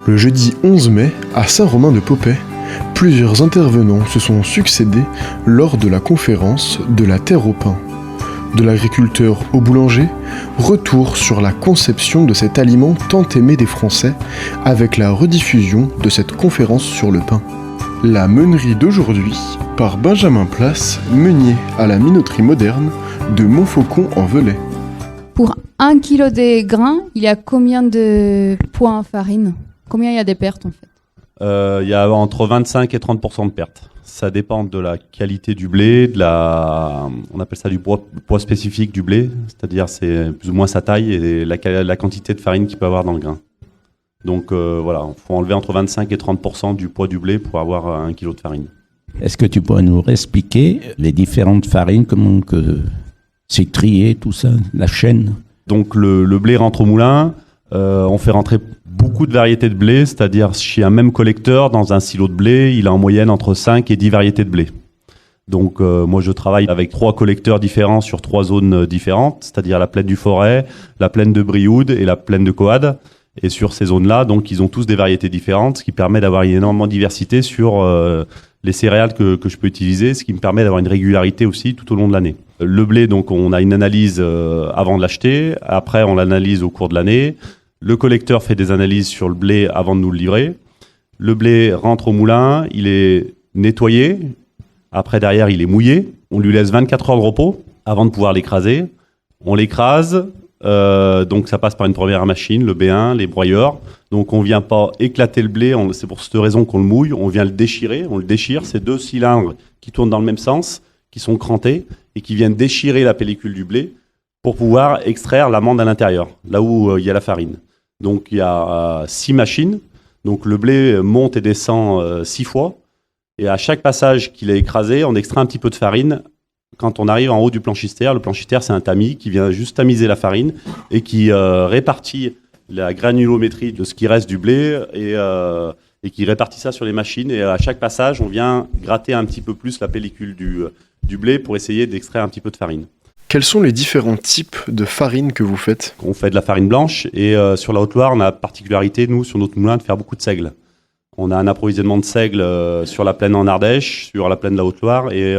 Le jeudi 11 mai, à Saint-Romain-de-Popais, plusieurs intervenants se sont succédés lors de la conférence De la terre au pain. De l'agriculteur au boulanger, retour sur la conception de cet aliment tant aimé des Français avec la rediffusion de cette conférence sur le pain. La meunerie d'aujourd'hui par Benjamin Place, meunier à la minoterie moderne de Montfaucon en Velay. Pour 1 kg de grains, il y a combien de poids en farine ? Combien il y a des pertes en fait ? Il y a entre 25 et 30% de pertes. Ça dépend de la qualité du blé, on appelle ça du poids spécifique du blé, c'est-à-dire c'est plus ou moins sa taille et la quantité de farine qu'il peut avoir dans le grain. Donc voilà, il faut enlever entre 25 et 30% du poids du blé pour avoir 1 kg de farine. Est-ce que tu pourrais nous expliquer les différentes farines, comment que c'est trié, tout ça, la chaîne ? Donc le blé rentre au moulin, on fait rentrer beaucoup de variétés de blé, c'est-à-dire chez un même collecteur, dans un silo de blé, il a en moyenne entre 5 et 10 variétés de blé. Donc moi je travaille avec 3 collecteurs différents sur 3 zones différentes, c'est-à-dire la plaine du Forêt, la plaine de Brioude et la plaine de Coade. Et sur ces zones-là, donc ils ont tous des variétés différentes, ce qui permet d'avoir énormément de diversité sur les céréales que je peux utiliser, ce qui me permet d'avoir une régularité aussi tout au long de l'année. Le blé, donc on a une analyse avant de l'acheter, après on l'analyse au cours de l'année. Le collecteur fait des analyses sur le blé avant de nous le livrer. Le blé rentre au moulin, il est nettoyé. Après, derrière, il est mouillé. On lui laisse 24 heures de repos avant de pouvoir l'écraser. On l'écrase. Donc, ça passe par une première machine, le B1, les broyeurs. Donc, on ne vient pas éclater le blé. C'est pour cette raison qu'on le mouille. On vient le déchirer. On le déchire. C'est 2 cylindres qui tournent dans le même sens, qui sont crantés et qui viennent déchirer la pellicule du blé pour pouvoir extraire l'amande à l'intérieur, là où il y a la farine. Donc, il y a 6 machines. Donc, le blé monte et descend 6 fois. Et à chaque passage qu'il est écrasé, on extrait un petit peu de farine. Quand on arrive en haut du planchistère, le planchistère, c'est un tamis qui vient juste tamiser la farine et qui répartit la granulométrie de ce qui reste du blé et qui répartit ça sur les machines. Et à chaque passage, on vient gratter un petit peu plus la pellicule du blé pour essayer d'extraire un petit peu de farine. Quels sont les différents types de farine que vous faites ? On fait de la farine blanche et sur la Haute-Loire, on a la particularité, nous, sur notre moulin, de faire beaucoup de seigle. On a un approvisionnement de seigle sur la plaine en Ardèche, sur la plaine de la Haute-Loire et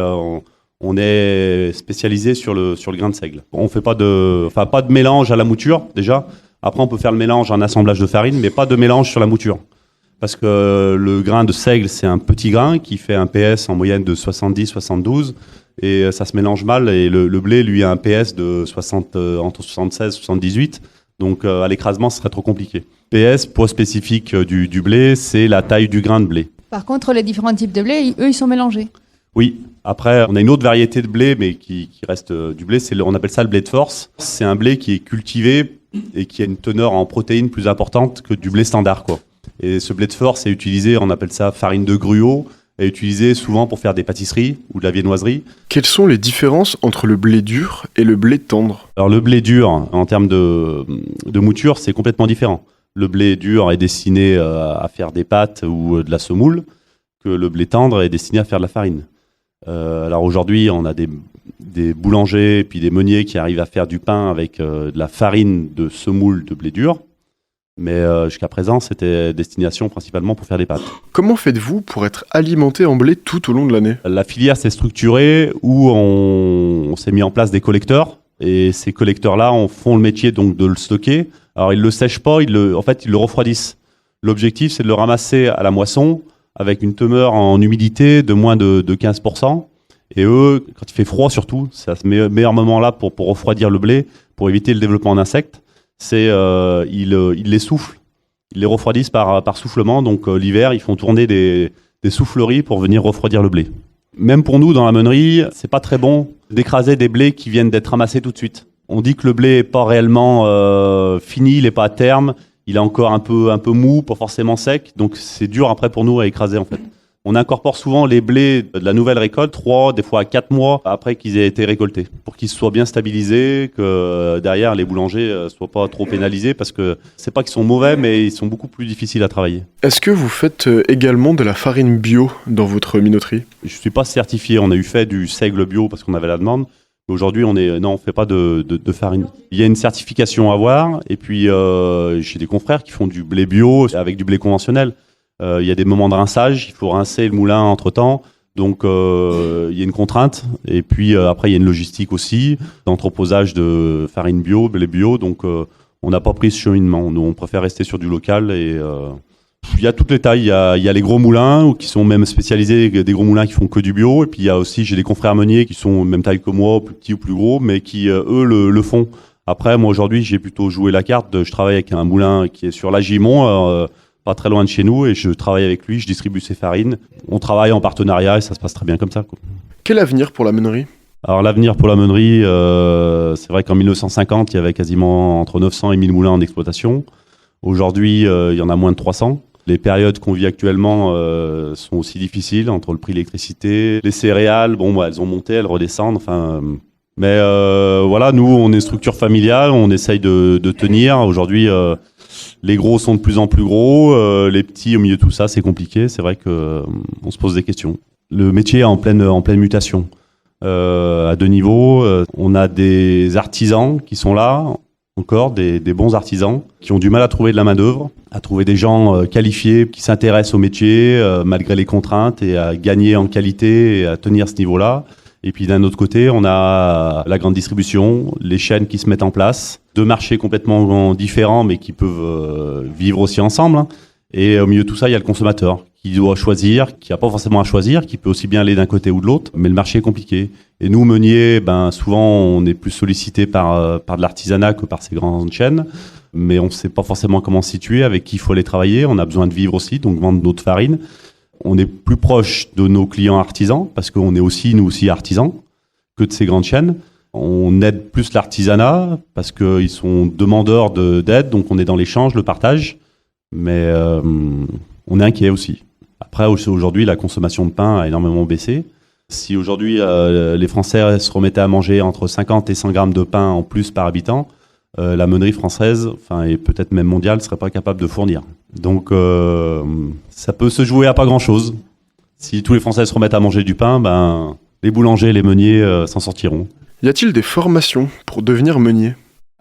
on est spécialisé sur le grain de seigle. On fait pas de mélange à la mouture, déjà. Après, on peut faire le mélange en assemblage de farine, mais pas de mélange sur la mouture. Parce que le grain de seigle, c'est un petit grain qui fait un PS en moyenne de 70-72 et ça se mélange mal. Et le blé, lui, a un PS de entre 76 et 78. Donc, à l'écrasement, ce serait trop compliqué. PS, poids spécifique du blé, c'est la taille du grain de blé. Par contre, les différents types de blé, eux, ils sont mélangés. Oui. Après, on a une autre variété de blé, mais qui reste du blé. On appelle ça le blé de force. C'est un blé qui est cultivé et qui a une teneur en protéines plus importante que du blé standard, quoi. Et ce blé de force est utilisé, on appelle ça farine de gruau, est utilisé souvent pour faire des pâtisseries ou de la viennoiserie. Quelles sont les différences entre le blé dur et le blé tendre ? Alors le blé dur, en termes de mouture, c'est complètement différent. Le blé dur est destiné à faire des pâtes ou de la semoule, que le blé tendre est destiné à faire de la farine. Alors aujourd'hui, on a des boulangers et puis des meuniers qui arrivent à faire du pain avec de la farine de semoule de blé dur. Mais jusqu'à présent, c'était destination principalement pour faire des pâtes. Comment faites-vous pour être alimenté en blé tout au long de l'année ? La filière s'est structurée où on s'est mis en place des collecteurs. Et ces collecteurs-là font le métier donc de le stocker. Alors, ils ne le sèchent pas, ils le refroidissent. L'objectif, c'est de le ramasser à la moisson avec une teneur en humidité de moins de 15%. Et eux, quand il fait froid surtout, c'est à ce meilleur moment-là pour refroidir le blé, pour éviter le développement d'insectes. Ils les soufflent, ils les refroidissent par soufflement. Donc l'hiver, ils font tourner des souffleries pour venir refroidir le blé. Même pour nous, dans la meunerie, c'est pas très bon d'écraser des blés qui viennent d'être ramassés tout de suite. On dit que le blé est pas réellement fini, il est pas à terme, il est encore un peu mou, pas forcément sec. Donc c'est dur après pour nous à écraser en fait. On incorpore souvent les blés de la nouvelle récolte 3, des fois 4 mois après qu'ils aient été récoltés, pour qu'ils soient bien stabilisés, que derrière les boulangers soient pas trop pénalisés, parce que c'est pas qu'ils sont mauvais, mais ils sont beaucoup plus difficiles à travailler. Est-ce que vous faites également de la farine bio dans votre minoterie ? Je suis pas certifié, on a eu fait du seigle bio parce qu'on avait la demande, Aujourd'hui, on fait pas de farine. Il y a une certification à avoir, et puis j'ai des confrères qui font du blé bio avec du blé conventionnel. Il y a des moments de rinçage, il faut rincer le moulin entre-temps, donc il y a une contrainte. Et puis après, il y a une logistique aussi, d'entreposage de farine bio, blé bio, donc on n'a pas pris ce cheminement. Nous, on préfère rester sur du local et... il y a toutes les tailles, il y a les gros moulins qui sont même spécialisés, des gros moulins qui font que du bio, et puis il y a aussi, j'ai des confrères meuniers qui sont même taille que moi, plus petits ou plus gros, mais qui eux le font. Après, moi aujourd'hui, j'ai plutôt joué la carte, je travaille avec un moulin qui est sur la Gimont, pas très loin de chez nous, et je travaille avec lui, je distribue ses farines. On travaille en partenariat et ça se passe très bien comme ça, quoi. Quel avenir pour la meunerie ? Alors l'avenir pour la meunerie, c'est vrai qu'en 1950, il y avait quasiment entre 900 et 1000 moulins en exploitation. Aujourd'hui, il y en a moins de 300. Les périodes qu'on vit actuellement sont aussi difficiles, entre le prix de l'électricité, les céréales, elles ont monté, elles redescendent. Mais voilà, nous, on est une structure familiale, on essaye de tenir. Aujourd'hui, les gros sont de plus en plus gros, les petits, au milieu de tout ça, c'est compliqué. C'est vrai qu'on se pose des questions. Le métier est en pleine mutation. À deux niveaux, on a des artisans qui sont là, encore des bons artisans qui ont du mal à trouver de la main-d'œuvre, à trouver des gens qualifiés qui s'intéressent au métier malgré les contraintes et à gagner en qualité et à tenir ce niveau-là. Et puis d'un autre côté, on a la grande distribution, les chaînes qui se mettent en place, deux marchés complètement différents mais qui peuvent vivre aussi ensemble, hein. Et au milieu de tout ça, il y a le consommateur qui doit choisir, qui n'a pas forcément à choisir, qui peut aussi bien aller d'un côté ou de l'autre, mais le marché est compliqué. Et nous, meuniers, souvent, on est plus sollicité par de l'artisanat que par ces grandes chaînes, mais on ne sait pas forcément comment se situer, avec qui il faut aller travailler. On a besoin de vivre aussi, donc vendre notre farine. On est plus proche de nos clients artisans, parce qu'on est aussi, nous aussi, artisans, que de ces grandes chaînes. On aide plus l'artisanat, parce qu'ils sont demandeurs d'aide, donc on est dans l'échange, le partage, mais on est inquiet aussi. Après, aujourd'hui, la consommation de pain a énormément baissé. Si aujourd'hui, les Français se remettaient à manger entre 50 et 100 grammes de pain en plus par habitant, la meunerie française, et peut-être même mondiale, ne serait pas capable de fournir. Donc, ça peut se jouer à pas grand-chose. Si tous les Français se remettent à manger du pain, les boulangers et les meuniers s'en sortiront. Y a-t-il des formations pour devenir meunier ?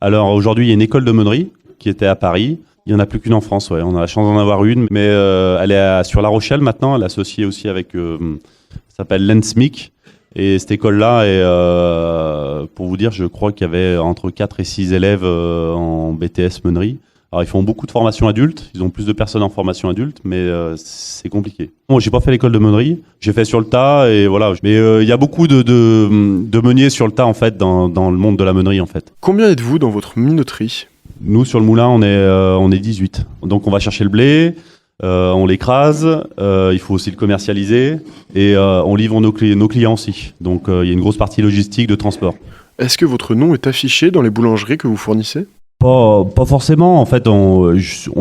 Alors, aujourd'hui, il y a une école de meunerie qui était à Paris. Il n'y en a plus qu'une en France, ouais. On a la chance d'en avoir une, mais elle est sur La Rochelle maintenant. Elle est associée aussi avec, ça s'appelle l'ENSMIC. Et cette école-là est, pour vous dire, je crois qu'il y avait entre 4 et 6 élèves en BTS meunerie. Alors, ils font beaucoup de formations adultes. Ils ont plus de personnes en formation adulte, mais c'est compliqué. Moi, j'ai pas fait l'école de meunerie. J'ai fait sur le tas et voilà. Mais il y a beaucoup de meuniers sur le tas, en fait, dans le monde de la meunerie, en fait. Combien êtes-vous dans votre minoterie ? Nous, sur le moulin, on est 18. Donc, on va chercher le blé, on l'écrase, il faut aussi le commercialiser et on livre nos clients aussi. Donc, il y a une grosse partie logistique de transport. Est-ce que votre nom est affiché dans les boulangeries que vous fournissez ? Pas forcément. En fait, on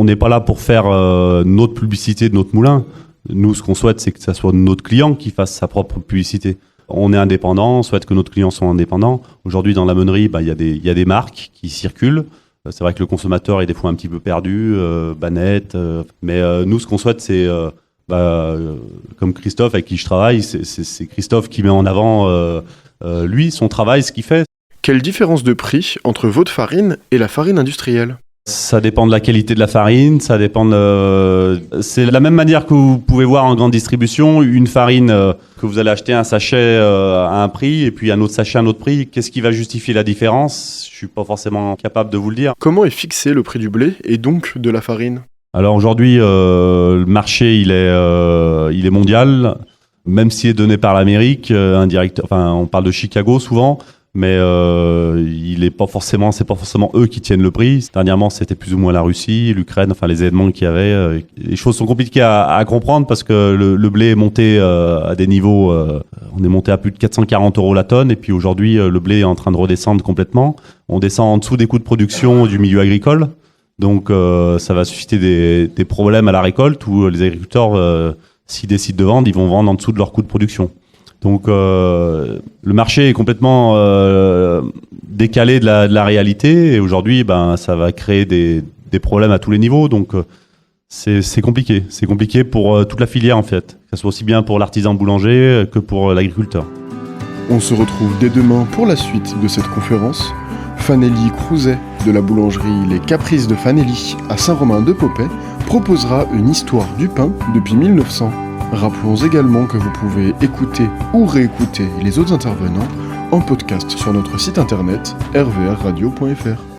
n'est pas là pour faire notre publicité de notre moulin. Nous, ce qu'on souhaite, c'est que ce soit notre client qui fasse sa propre publicité. On est indépendant, on souhaite que nos clients soient indépendants. Aujourd'hui, dans la meunerie, il y a des marques qui circulent. C'est vrai que le consommateur est des fois un petit peu perdu, Banette, mais nous, ce qu'on souhaite, c'est, comme Christophe avec qui je travaille, c'est Christophe qui met en avant, lui, son travail, ce qu'il fait. Quelle différence de prix entre votre farine et la farine industrielle ? Ça dépend de la qualité de la farine, ça dépend c'est de la même manière que vous pouvez voir en grande distribution, une farine que vous allez acheter un sachet à un prix et puis un autre sachet à un autre prix. Qu'est-ce qui va justifier la différence ? Je suis pas forcément capable de vous le dire. Comment est fixé le prix du blé et donc de la farine ? Alors aujourd'hui, le marché il est mondial, même s'il est donné par l'Amérique, on parle de Chicago souvent. Mais c'est pas forcément eux qui tiennent le prix. Dernièrement, c'était plus ou moins la Russie, l'Ukraine, les événements qu'il y avait. Les choses sont compliquées à comprendre parce que le blé est monté à des niveaux. On est monté à plus de 440 € la tonne, et puis aujourd'hui, le blé est en train de redescendre complètement. On descend en dessous des coûts de production du milieu agricole, donc ça va susciter des problèmes à la récolte où les agriculteurs, s'ils décident de vendre, ils vont vendre en dessous de leur coût de production. Donc le marché est complètement décalé de la réalité et aujourd'hui ça va créer des problèmes à tous les niveaux, donc c'est compliqué. C'est compliqué pour toute la filière en fait, que ce soit aussi bien pour l'artisan boulanger que pour l'agriculteur. On se retrouve dès demain pour la suite de cette conférence. Fanelli Crouzet de la boulangerie Les Caprices de Fanelli à Saint-Romain-de-Popais proposera une histoire du pain depuis 1900. Rappelons également que vous pouvez écouter ou réécouter les autres intervenants en podcast sur notre site internet rvrradio.fr.